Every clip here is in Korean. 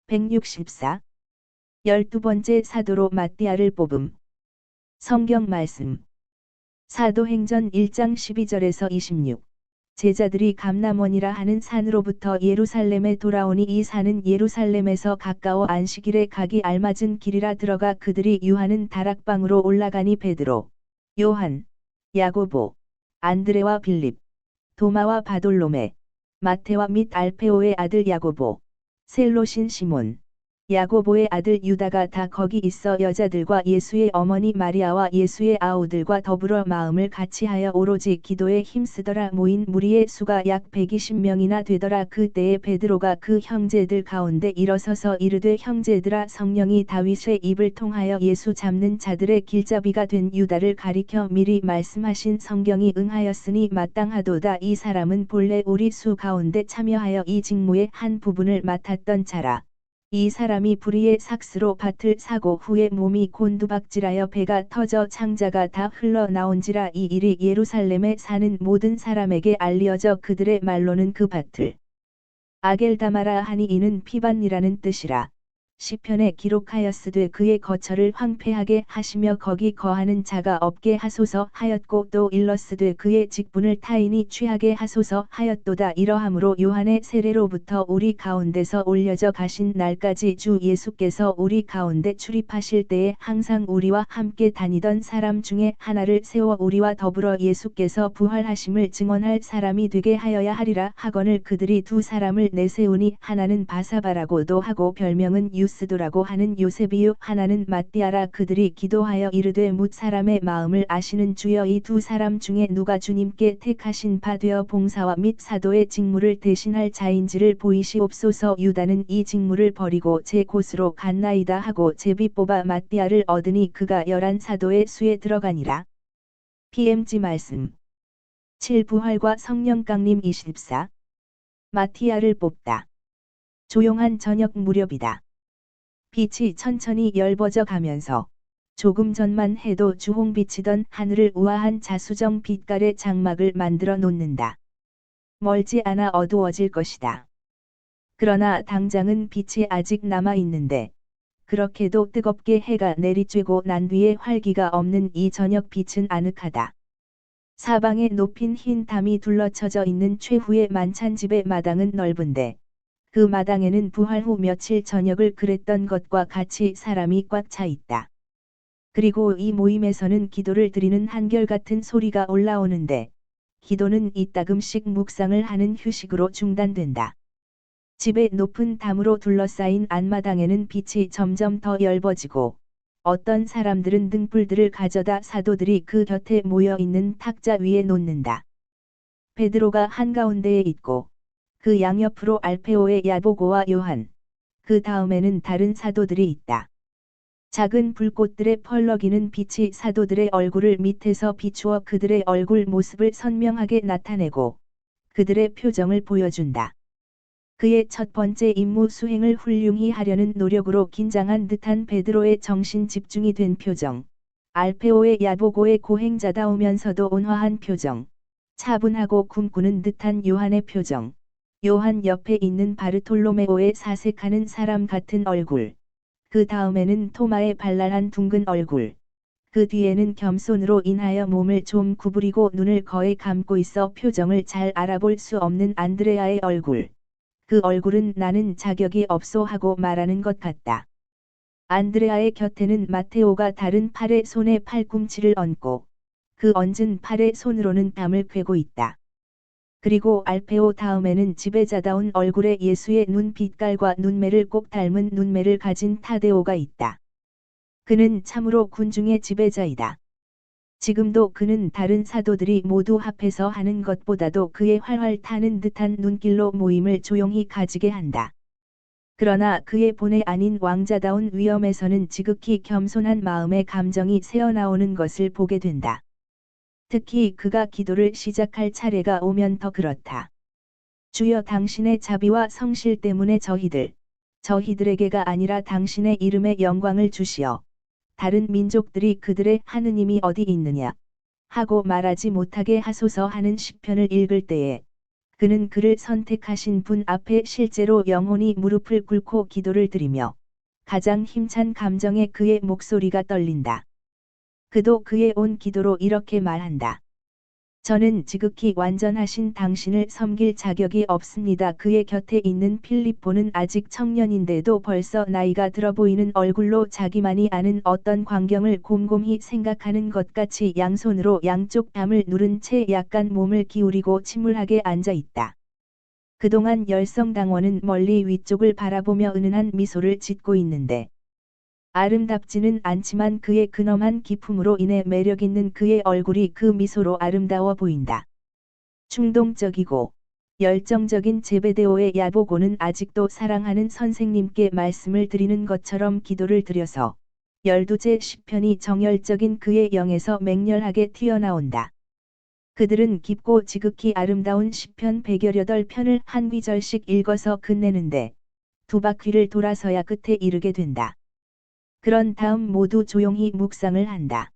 164. 12번째 사도로 마띠아를 뽑음. 성경 말씀. 사도행전 1장 12절에서 26. 제자들이 감람원이라 하는 산으로부터 예루살렘에 돌아오니 이 산은 예루살렘에서 가까워 안식일에 가기 알맞은 길이라 들어가 그들이 유하는 다락방으로 올라가니 베드로, 요한, 야고보, 안드레와 빌립, 도마와 바돌로메, 마테와 및 알페오의 아들 야고보, 셀롯인 시몬, 야고보의 아들 유다가 다 거기 있어 여자들과 예수의 어머니 마리아와 예수의 아우들과 더불어 마음을 같이하여 오로지 기도에 힘쓰더라. 모인 무리의 수가 약 120명이나 되더라. 그때에 베드로가 그 형제들 가운데 일어서서 이르되 형제들아, 성령이 다윗의 입을 통하여 예수 잡는 자들의 길잡이가 된 유다를 가리켜 미리 말씀하신 성경이 응하였으니 마땅하도다. 이 사람은 본래 우리 수 가운데 참여하여 이 직무의 한 부분을 맡았던 자라. 이 사람이 불의의 삭스로 밭을 사고 후에 몸이 곤두박질하여 배가 터져 창자가 다 흘러나온지라. 이 일이 예루살렘에 사는 모든 사람에게 알리어져 그들의 말로는 그 밭을 아겔다마라 하니 이는 피반이라는 뜻이라. 시편에 기록하였으되 그의 거처를 황폐하게 하시며 거기 거하는 자가 없게 하소서 하였고 또 일렀으되 그의 직분을 타인이 취하게 하소서 하였도다. 이러함으로 요한의 세례로부터 우리 가운데서 올려져 가신 날까지 주 예수께서 우리 가운데 출입하실 때에 항상 우리와 함께 다니던 사람 중에 하나를 세워 우리와 더불어 예수께서 부활하심을 증언할 사람이 되게 하여야 하리라 하거늘 그들이 두 사람을 내세우니 하나는 바사바라고도 하고 별명은 유스도라고 하는 요셉이요 하나는 마띠아라. 그들이 기도하여 이르되 뭇 사람의 마음을 아시는 주여, 이 두 사람 중에 누가 주님께 택하신 바 되어 봉사와 및 사도의 직무를 대신할 자인지를 보이시옵소서. 유다는 이 직무를 버리고 제 곳으로 갔나이다 하고 제비 뽑아 마띠아를 얻으니 그가 11 사도의 수에 들어가니라. PMG 말씀. 7. 부활과 성령 강림 24. 마티아를 뽑다. 조용한 저녁 무렵이다. 빛이 천천히 열버져 가면서 조금 전만 해도 주홍빛이던 하늘을 우아한 자수정 빛깔의 장막을 만들어 놓는다. 멀지 않아 어두워질 것이다. 그러나 당장은 빛이 아직 남아 있는데 그렇게도 뜨겁게 해가 내리쬐고 난 뒤에 활기가 없는 이 저녁 빛은 아늑하다. 사방에 높인 흰 담이 둘러쳐져 있는 최후의 만찬집의 마당은 넓은데 그 마당에는 부활 후 며칠 저녁을 그랬던 것과 같이 사람이 꽉 차 있다. 그리고 이 모임에서는 기도를 드리는 한결같은 소리가 올라오는데 기도는 이따금씩 묵상을 하는 휴식으로 중단된다. 집의 높은 담으로 둘러싸인 안마당에는 빛이 점점 더 엷어지고 어떤 사람들은 등불들을 가져다 사도들이 그 곁에 모여 있는 탁자 위에 놓는다. 베드로가 한가운데에 있고 그 양옆으로 알페오의 야고보와 요한, 그 다음에는 다른 사도들이 있다. 작은 불꽃들의 펄럭이는 빛이 사도들의 얼굴을 밑에서 비추어 그들의 얼굴 모습을 선명하게 나타내고 그들의 표정을 보여준다. 그의 첫 번째 임무 수행을 훌륭히 하려는 노력으로 긴장한 듯한 베드로의 정신 집중이 된 표정, 알페오의 야고보의 고행자다우면서도 온화한 표정, 차분하고 꿈꾸는 듯한 요한의 표정, 요한 옆에 있는 바르톨로메오의 사색하는 사람 같은 얼굴, 그 다음에는 토마의 발랄한 둥근 얼굴, 그 뒤에는 겸손으로 인하여 몸을 좀 구부리고 눈을 거의 감고 있어 표정을 잘 알아볼 수 없는 안드레아의 얼굴. 그 얼굴은 나는 자격이 없소 하고 말하는 것 같다. 안드레아의 곁에는 마테오가 다른 팔에 손에 팔꿈치를 얹고 그 얹은 팔에 손으로는 담을 꿰고 있다. 그리고 알페오 다음에는 지배자다운 얼굴에 예수의 눈 빛깔과 눈매를 꼭 닮은 눈매를 가진 타데오가 있다. 그는 참으로 군중의 지배자이다. 지금도 그는 다른 사도들이 모두 합해서 하는 것보다도 그의 활활 타는 듯한 눈길로 모임을 조용히 가지게 한다. 그러나 그의 본의 아닌 왕자다운 위엄에서는 지극히 겸손한 마음의 감정이 새어나오는 것을 보게 된다. 특히 그가 기도를 시작할 차례가 오면 더 그렇다. 주여, 당신의 자비와 성실 때문에 저희들에게가 아니라 당신의 이름에 영광을 주시어 다른 민족들이 그들의 하느님이 어디 있느냐 하고 말하지 못하게 하소서 하는 시편을 읽을 때에 그는 그를 선택하신 분 앞에 실제로 영혼이 무릎을 꿇고 기도를 드리며 가장 힘찬 감정에 그의 목소리가 떨린다. 그도 그의 온 기도로 이렇게 말한다. 저는 지극히 완전하신 당신을 섬길 자격이 없습니다. 그의 곁에 있는 필립보는 아직 청년인데도 벌써 나이가 들어 보이는 얼굴로 자기만이 아는 어떤 광경을 곰곰이 생각하는 것 같이 양손으로 양쪽 뺨을 누른 채 약간 몸을 기울이고 침울하게 앉아 있다. 그동안 열성당원은 멀리 위쪽을 바라보며 은은한 미소를 짓고 있는데 아름답지는 않지만 그의 근엄한 기품으로 인해 매력있는 그의 얼굴이 그 미소로 아름다워 보인다. 충동적이고 열정적인 제베데오의 야보고는 아직도 사랑하는 선생님께 말씀을 드리는 것처럼 기도를 드려서 12제 시편이 정열적인 그의 영에서 맹렬하게 튀어나온다. 그들은 깊고 지극히 아름다운 시편 118편을 한 귀절씩 읽어서 끝내는데 두 바퀴를 돌아서야 끝에 이르게 된다. 그런 다음 모두 조용히 묵상을 한다.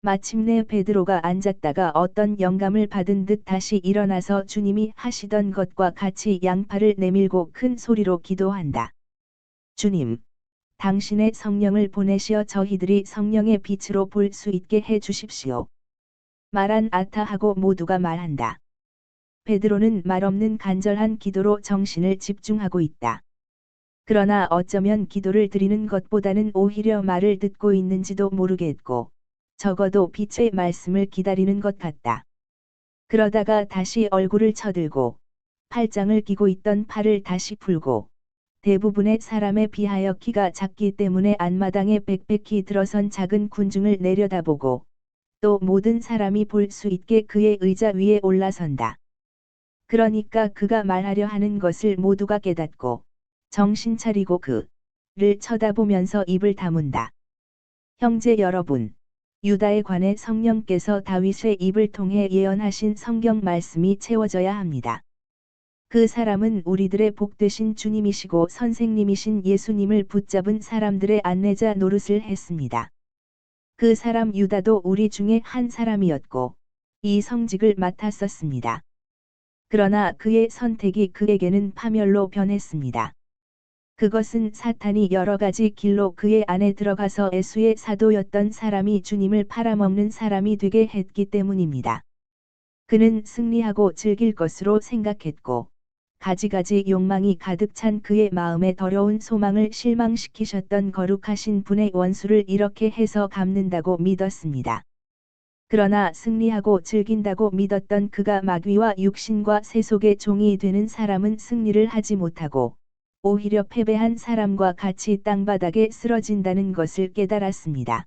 마침내 베드로가 앉았다가 어떤 영감을 받은 듯 다시 일어나서 주님이 하시던 것과 같이 양팔을 내밀고 큰 소리로 기도한다. 주님, 당신의 성령을 보내시어 저희들이 성령의 빛으로 볼 수 있게 해 주십시오. 말한 아타하고 모두가 말한다. 베드로는 말없는 간절한 기도로 정신을 집중하고 있다. 그러나 어쩌면 기도를 드리는 것보다는 오히려 말을 듣고 있는지도 모르겠고, 적어도 빛의 말씀을 기다리는 것 같다. 그러다가 다시 얼굴을 쳐들고, 팔짱을 끼고 있던 팔을 다시 풀고, 대부분의 사람에 비하여 키가 작기 때문에 안마당에 빽빽히 들어선 작은 군중을 내려다보고, 또 모든 사람이 볼 수 있게 그의 의자 위에 올라선다. 그러니까 그가 말하려 하는 것을 모두가 깨닫고, 정신 차리고 그를 쳐다보면서 입을 다문다. 형제 여러분, 유다에 관해 성령께서 다윗의 입을 통해 예언하신 성경 말씀이 채워져야 합니다. 그 사람은 우리들의 복되신 주님이시고 선생님이신 예수님을 붙잡은 사람들의 안내자 노릇을 했습니다. 그 사람 유다도 우리 중에 한 사람이었고, 이 성직을 맡았었습니다. 그러나 그의 선택이 그에게는 파멸로 변했습니다. 그것은 사탄이 여러 가지 길로 그의 안에 들어가서 예수의 사도였던 사람이 주님을 팔아먹는 사람이 되게 했기 때문입니다. 그는 승리하고 즐길 것으로 생각했고, 가지가지 욕망이 가득 찬 그의 마음에 더러운 소망을 실망시키셨던 거룩하신 분의 원수를 이렇게 해서 갚는다고 믿었습니다. 그러나 승리하고 즐긴다고 믿었던 그가 마귀와 육신과 세속의 종이 되는 사람은 승리를 하지 못하고, 오히려 패배한 사람과 같이 땅바닥에 쓰러진다는 것을 깨달았습니다.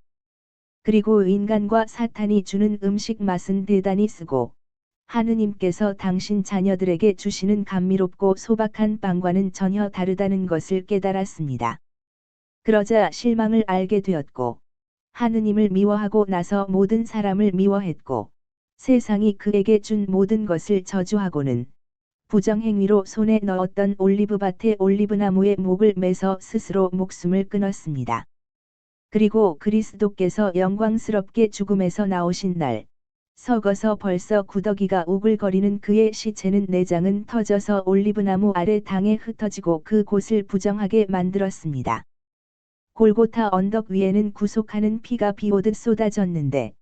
그리고 인간과 사탄이 주는 음식 맛은 대단히 쓰고, 하느님께서 당신 자녀들에게 주시는 감미롭고 소박한 빵과는 전혀 다르다는 것을 깨달았습니다. 그러자 실망을 알게 되었고, 하느님을 미워하고 나서 모든 사람을 미워했고, 세상이 그에게 준 모든 것을 저주하고는 부정행위로 손에 넣었던 올리브밭의 올리브나무에 목을 매서 스스로 목숨을 끊었습니다. 그리고 그리스도께서 영광스럽게 죽음에서 나오신 날, 썩어서 벌써 구더기가 우글거리는 그의 시체는 내장은 터져서 올리브나무 아래 땅에 흩어지고 그 곳을 부정하게 만들었습니다. 골고타 언덕 위에는 구속하는 피가 비오듯 쏟아졌는데,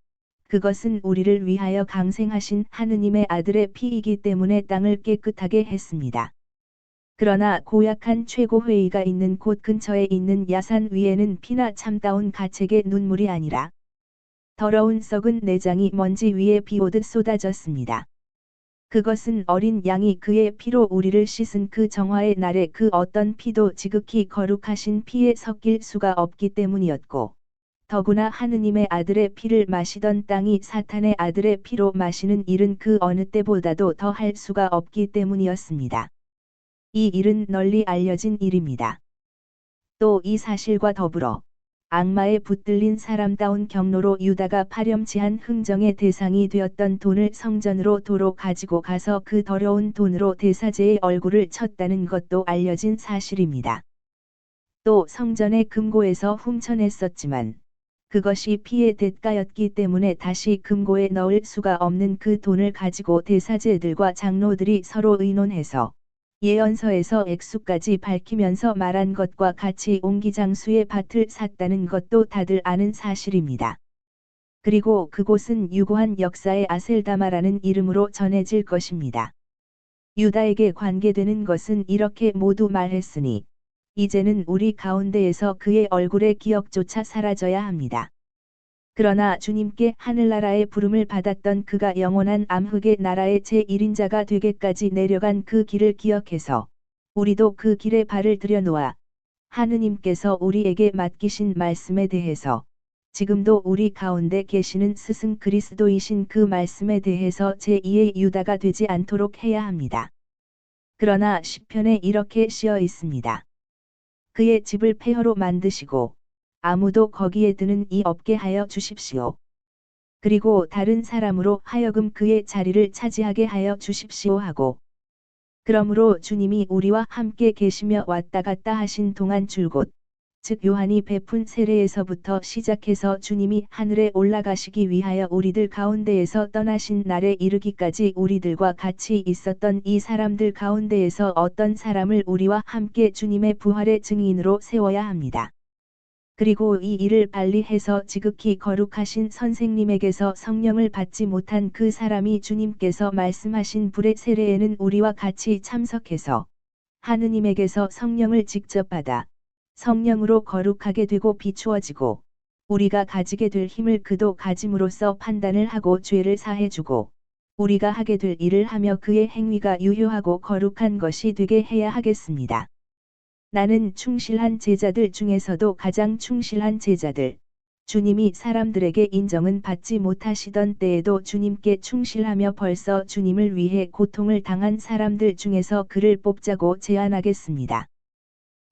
그것은 우리를 위하여 강생하신 하느님의 아들의 피이기 때문에 땅을 깨끗하게 했습니다. 그러나 고약한 최고회의가 있는 곳 근처에 있는 야산 위에는 피나 참다운 가책의 눈물이 아니라 더러운 썩은 내장이 먼지 위에 비오듯 쏟아졌습니다. 그것은 어린 양이 그의 피로 우리를 씻은 그 정화의 날에 그 어떤 피도 지극히 거룩하신 피에 섞일 수가 없기 때문이었고, 더구나 하느님의 아들의 피를 마시던 땅이 사탄의 아들의 피로 마시는 일은 그 어느 때보다도 더 할 수가 없기 때문이었습니다. 이 일은 널리 알려진 일입니다. 또 이 사실과 더불어 악마에 붙들린 사람다운 경로로 유다가 파렴치한 흥정의 대상이 되었던 돈을 성전으로 도로 가지고 가서 그 더러운 돈으로 대사제의 얼굴을 쳤다는 것도 알려진 사실입니다. 또 성전의 금고에서 훔쳐냈었지만 그것이 피의 대가였기 때문에 다시 금고에 넣을 수가 없는 그 돈을 가지고 대사제들과 장로들이 서로 의논해서 예언서에서 액수까지 밝히면서 말한 것과 같이 옹기장수의 밭을 샀다는 것도 다들 아는 사실입니다. 그리고 그곳은 유고한 역사의 아셀다마라는 이름으로 전해질 것입니다. 유다에게 관계되는 것은 이렇게 모두 말했으니 이제는 우리 가운데에서 그의 얼굴의 기억조차 사라져야 합니다. 그러나 주님께 하늘나라의 부름을 받았던 그가 영원한 암흑의 나라의 제1인자가 되게까지 내려간 그 길을 기억해서 우리도 그 길에 발을 들여놓아 하느님께서 우리에게 맡기신 말씀에 대해서 지금도 우리 가운데 계시는 스승 그리스도이신 그 말씀에 대해서 제2의 유다가 되지 않도록 해야 합니다. 그러나 시편에 이렇게 쓰여 있습니다. 그의 집을 폐허로 만드시고 아무도 거기에 드는 이 없게 하여 주십시오. 그리고 다른 사람으로 하여금 그의 자리를 차지하게 하여 주십시오 하고 그러므로 주님이 우리와 함께 계시며 왔다 갔다 하신 동안 줄곧 즉 요한이 베푼 세례에서부터 시작해서 주님이 하늘에 올라가시기 위하여 우리들 가운데에서 떠나신 날에 이르기까지 우리들과 같이 있었던 이 사람들 가운데에서 어떤 사람을 우리와 함께 주님의 부활의 증인으로 세워야 합니다. 그리고 이 일을 빨리 해서 지극히 거룩하신 선생님에게서 성령을 받지 못한 그 사람이 주님께서 말씀하신 불의 세례에는 우리와 같이 참석해서 하느님에게서 성령을 직접 받아 성령으로 거룩하게 되고 비추어지고 우리가 가지게 될 힘을 그도 가짐으로써 판단을 하고 죄를 사해주고 우리가 하게 될 일을 하며 그의 행위가 유효하고 거룩한 것이 되게 해야 하겠습니다. 나는 충실한 제자들 중에서도 가장 충실한 제자들, 주님이 사람들에게 인정은 받지 못하시던 때에도 주님께 충실하며 벌써 주님을 위해 고통을 당한 사람들 중에서 그를 뽑자고 제안하겠습니다.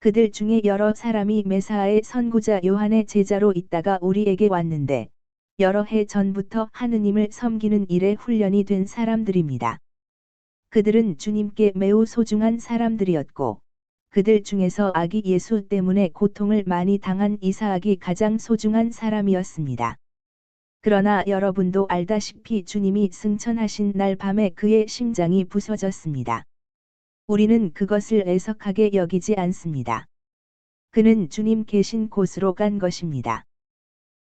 그들 중에 여러 사람이 메사아의 선구자 요한의 제자로 있다가 우리에게 왔는데 여러 해 전부터 하느님을 섬기는 일에 훈련이 된 사람들입니다. 그들은 주님께 매우 소중한 사람들이었고 그들 중에서 아기 예수 때문에 고통을 많이 당한 이사학이 가장 소중한 사람이었습니다. 그러나 여러분도 알다시피 주님이 승천하신 날 밤에 그의 심장이 부서졌습니다. 우리는 그것을 애석하게 여기지 않습니다. 그는 주님 계신 곳으로 간 것입니다.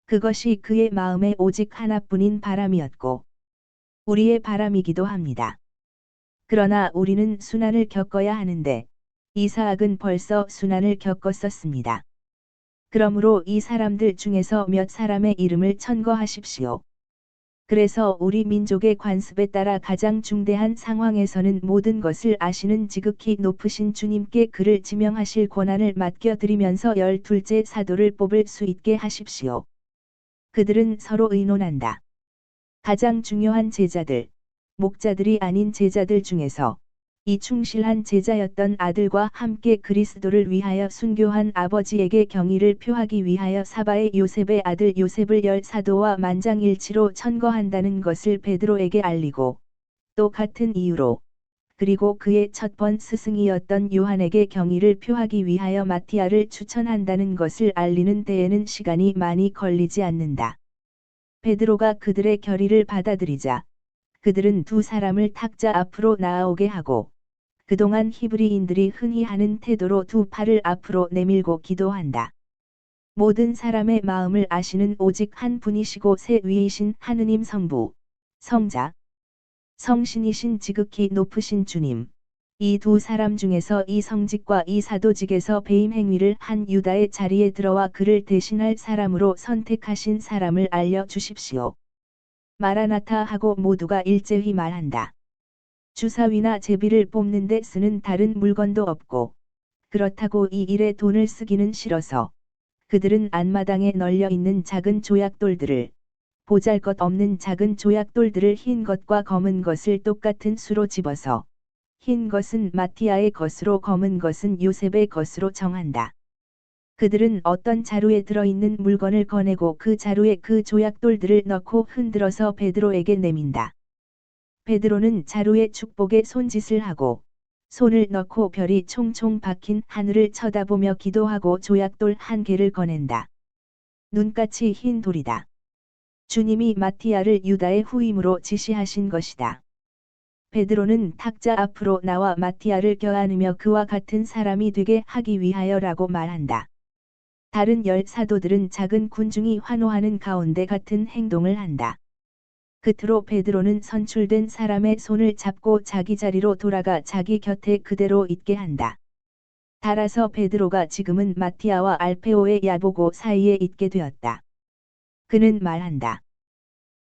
그것이 그의 마음에 오직 하나뿐인 바람이었고 우리의 바람이기도 합니다. 그러나 우리는 순환을 겪어야 하는데 이사학은 벌써 순환을 겪었었습니다. 그러므로 이 사람들 중에서 몇 사람의 이름을 천거하십시오. 그래서 우리 민족의 관습에 따라 가장 중대한 상황에서는 모든 것을 아시는 지극히 높으신 주님께 그를 지명하실 권한을 맡겨드리면서 12째 사도를 뽑을 수 있게 하십시오. 그들은 서로 의논한다. 가장 중요한 제자들, 목자들이 아닌 제자들 중에서 이 충실한 제자였던 아들과 함께 그리스도를 위하여 순교한 아버지에게 경의를 표하기 위하여 사바의 요셉의 아들 요셉을 열 사도와 만장일치로 천거한다는 것을 베드로에게 알리고 또 같은 이유로 그리고 그의 첫 번 스승이었던 요한에게 경의를 표하기 위하여 마티아를 추천한다는 것을 알리는 데에는 시간이 많이 걸리지 않는다. 베드로가 그들의 결의를 받아들이자 그들은 두 사람을 탁자 앞으로 나아오게 하고 그동안 히브리인들이 흔히 하는 태도로 두 팔을 앞으로 내밀고 기도한다. 모든 사람의 마음을 아시는 오직 한 분이시고 세 위이신 하느님 성부, 성자, 성신이신 지극히 높으신 주님. 이 두 사람 중에서 이 성직과 이 사도직에서 배임 행위를 한 유다의 자리에 들어와 그를 대신할 사람으로 선택하신 사람을 알려주십시오. 마라나타 하고 모두가 일제히 말한다. 주사위나 제비를 뽑는 데 쓰는 다른 물건도 없고 그렇다고 이 일에 돈을 쓰기는 싫어서 그들은 안마당에 널려 있는 작은 조약돌들을 보잘것없는 작은 조약돌들을 흰 것과 검은 것을 똑같은 수로 집어서 흰 것은 마티아의 것으로 검은 것은 요셉의 것으로 정한다. 그들은 어떤 자루에 들어있는 물건을 꺼내고 그 자루에 그 조약돌들을 넣고 흔들어서 베드로에게 내민다. 베드로는 자루에 축복의 손짓을 하고 손을 넣고 별이 총총 박힌 하늘을 쳐다보며 기도하고 조약돌 한 개를 꺼낸다. 눈같이 흰 돌이다. 주님이 마티아를 유다의 후임으로 지시하신 것이다. 베드로는 탁자 앞으로 나와 마티아를 껴안으며 그와 같은 사람이 되게 하기 위하여라고 말한다. 다른 10 사도들은 작은 군중이 환호하는 가운데 같은 행동을 한다. 끝으로 베드로는 선출된 사람의 손을 잡고 자기 자리로 돌아가 자기 곁에 그대로 있게 한다. 따라서 베드로가 지금은 마티아와 알페오의 야보고 사이에 있게 되었다. 그는 말한다.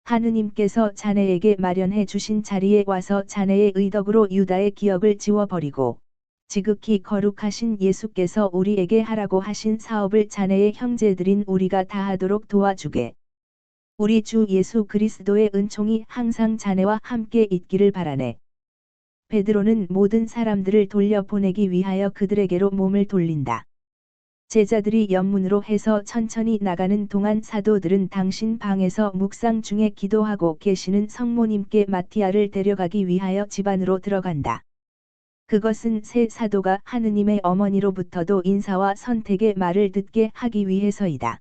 하느님께서 자네에게 마련해 주신 자리에 와서 자네의 의덕으로 유다의 기억을 지워버리고 지극히 거룩하신 예수께서 우리에게 하라고 하신 사업을 자네의 형제들인 우리가 다하도록 도와주게. 우리 주 예수 그리스도의 은총이 항상 자네와 함께 있기를 바라네. 베드로는 모든 사람들을 돌려보내기 위하여 그들에게로 몸을 돌린다. 제자들이 옆문으로 해서 천천히 나가는 동안 사도들은 당신 방에서 묵상 중에 기도하고 계시는 성모님께 마티아를 데려가기 위하여 집 안으로 들어간다. 그것은 새 사도가 하느님의 어머니로부터도 인사와 선택의 말을 듣게 하기 위해서이다.